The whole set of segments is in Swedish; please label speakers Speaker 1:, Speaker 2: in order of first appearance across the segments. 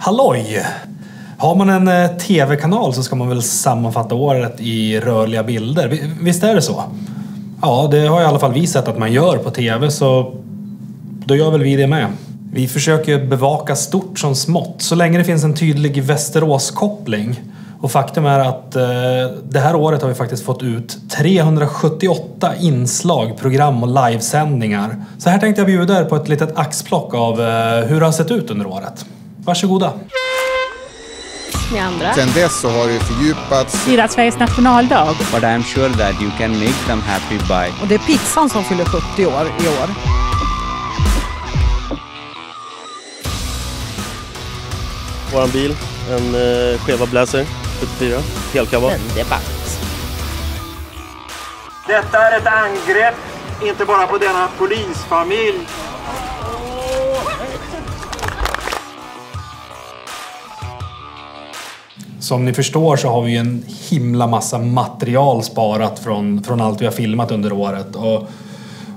Speaker 1: Halloj! Har man en tv-kanal så ska man väl sammanfatta året i rörliga bilder. Visst är det så? Ja, det har i alla fall vi sett att man gör på tv, så då gör väl vi det med. Vi försöker bevaka stort som smått, så länge det finns en tydlig Västerås-koppling. Och faktum är att det här året har vi faktiskt fått ut 378 inslag, program och livesändningar. Så här tänkte jag bjuda er på ett litet axplock av hur det har sett ut under året. Varsågoda.
Speaker 2: Med andra.
Speaker 3: Sen dess så har det fördjupats.
Speaker 4: Firat Sveriges nationaldag.
Speaker 5: But I am sure that you can make them happy by.
Speaker 4: Och det är pizzan som fyller 70 år i år.
Speaker 6: Våran bil, en Cheva Blazer 74, helkavad.
Speaker 2: En debatt.
Speaker 7: Detta är ett angrepp, inte bara på denna polisfamilj.
Speaker 1: Som ni förstår så har vi en himla massa material sparat från allt vi har filmat under året. Och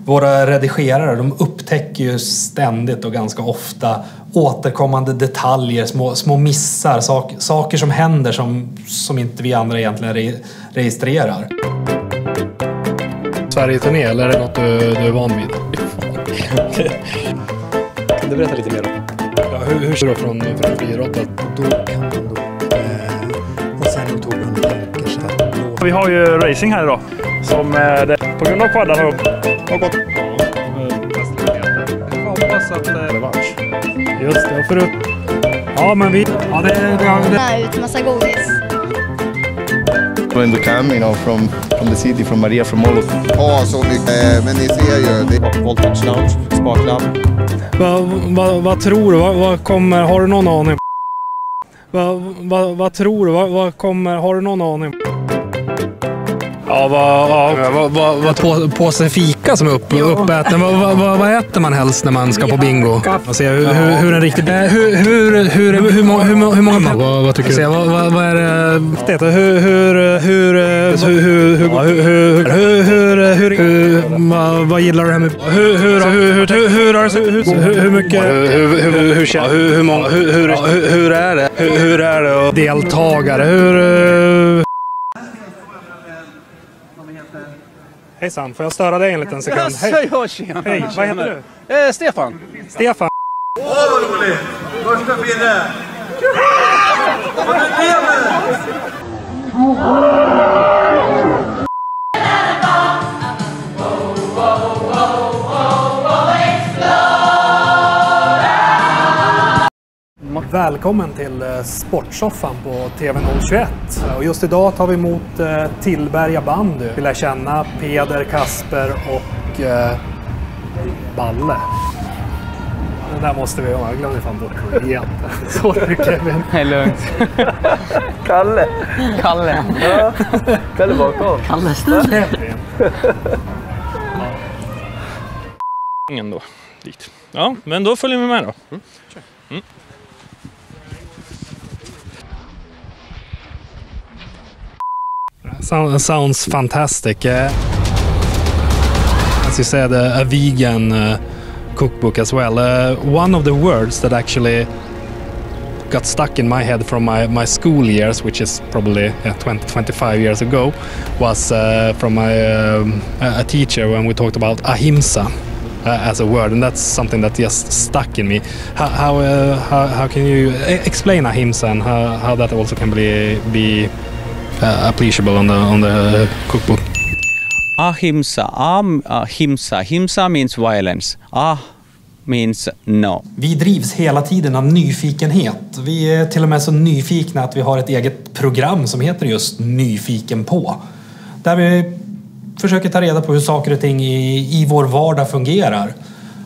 Speaker 1: våra redigerare, de upptäcker ju ständigt och ganska ofta återkommande detaljer, små missar, saker som händer som inte vi andra egentligen registrerar.
Speaker 8: Sverige-turné, eller är det något du är van vid?
Speaker 6: Kan du berätta lite mer om?
Speaker 8: Ja, hur ser du från friidrotten?
Speaker 9: Då kan man då. Och sen tog hon läker så här.
Speaker 10: Vi har ju racing här idag. Som på grund av kvaddan har gått.
Speaker 8: Jag hoppas att det är revansch. Just det, förut. Ja, men vi... Ja, det.
Speaker 2: Ut massa godis.
Speaker 3: When we come, you know, from the city, from Maria, from all of. Ja, så mycket. Men ni ser ju. Det...
Speaker 6: Voltage Lounge, Spa Club.
Speaker 8: Vad tror du? Vad kommer... Har du någon aning? Vad tror du? Vad kommer... Har du någon aning? Ja, vad påsen fika som är uppäten. Vad äter man helst när man ska på bingo? Hur en riktig... Hur många... Vad tycker du? Vad är det? Vad gillar du här med... Hur mycket... Hur många... Hur är det? Hur är det? Deltagare, Hejsan, får jag störa dig en liten sekund? Hej, hej, vad heter du?
Speaker 5: Stefan.
Speaker 8: Stefan.
Speaker 7: Åh, vad roligt! Första finne! Och den lever!
Speaker 8: Välkommen till Sportsoffan på TV021. Och just idag tar vi emot Tillberga bandy. Vi lär känna Peder, Kasper och Balle. Den där måste vi ha. Jag glömde fan bort igen. Sorry Kevin.
Speaker 5: Det är lugnt.
Speaker 6: Kalle. Ja. Kalle bakom.
Speaker 5: Kalle
Speaker 8: Kevin.
Speaker 10: Ingen då, dit. Ja, men då följer vi med då. Mm.
Speaker 8: Sounds fantastic. As you said, a vegan cookbook as well. One of the words that actually got stuck in my head from my school years, which is probably 20-25 years ago, was from a teacher when we talked about ahimsa as a word, and that's something that just stuck in me. How can you explain ahimsa and how that also can be applicable on the cookbook?
Speaker 5: Ahimsa. Himsa means violence. Means no.
Speaker 1: Vi drivs hela tiden av nyfikenhet. Vi är till och med så nyfikna att vi har ett eget program som heter just Nyfiken på. Där vi försöker ta reda på hur saker och ting i vår vardag fungerar.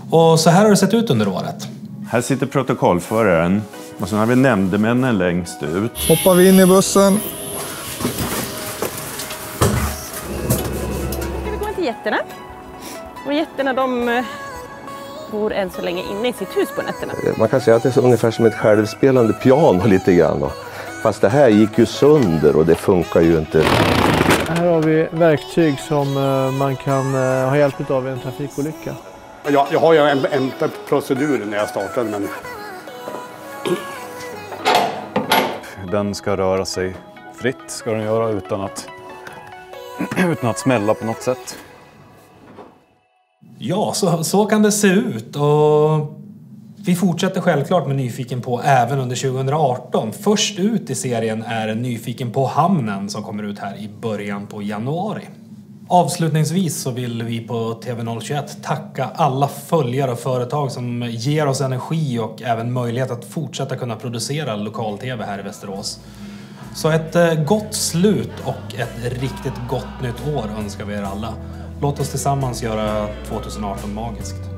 Speaker 1: Och så här har det sett ut under året.
Speaker 11: Här sitter protokollföraren och sen har vi nämndemännen längst ut.
Speaker 3: Hoppar vi in i bussen.
Speaker 2: Ska vi komma till jätterna? Och jätterna, de bor än så länge inne i sitt hus på nätterna.
Speaker 6: Man kan säga att det är ungefär som ett självspelande piano lite grann. Fast det här gick ju sönder och det funkar ju inte.
Speaker 12: Här har vi verktyg som man kan ha hjälp av i en trafikolycka.
Speaker 13: Jag har ju en procedur när jag startade, men den ska röra sig fritt, ska den göra utan att smälla på något sätt.
Speaker 1: Ja, så kan det se ut. Och vi fortsätter självklart med Nyfiken på även under 2018. Först ut i serien är Nyfiken på hamnen som kommer ut här i början på januari. Avslutningsvis så vill vi på TV021 tacka alla följare och företag som ger oss energi och även möjlighet att fortsätta kunna producera lokal-tv här i Västerås. Så ett gott slut och ett riktigt gott nytt år önskar vi er alla. Låt oss tillsammans göra 2018 magiskt.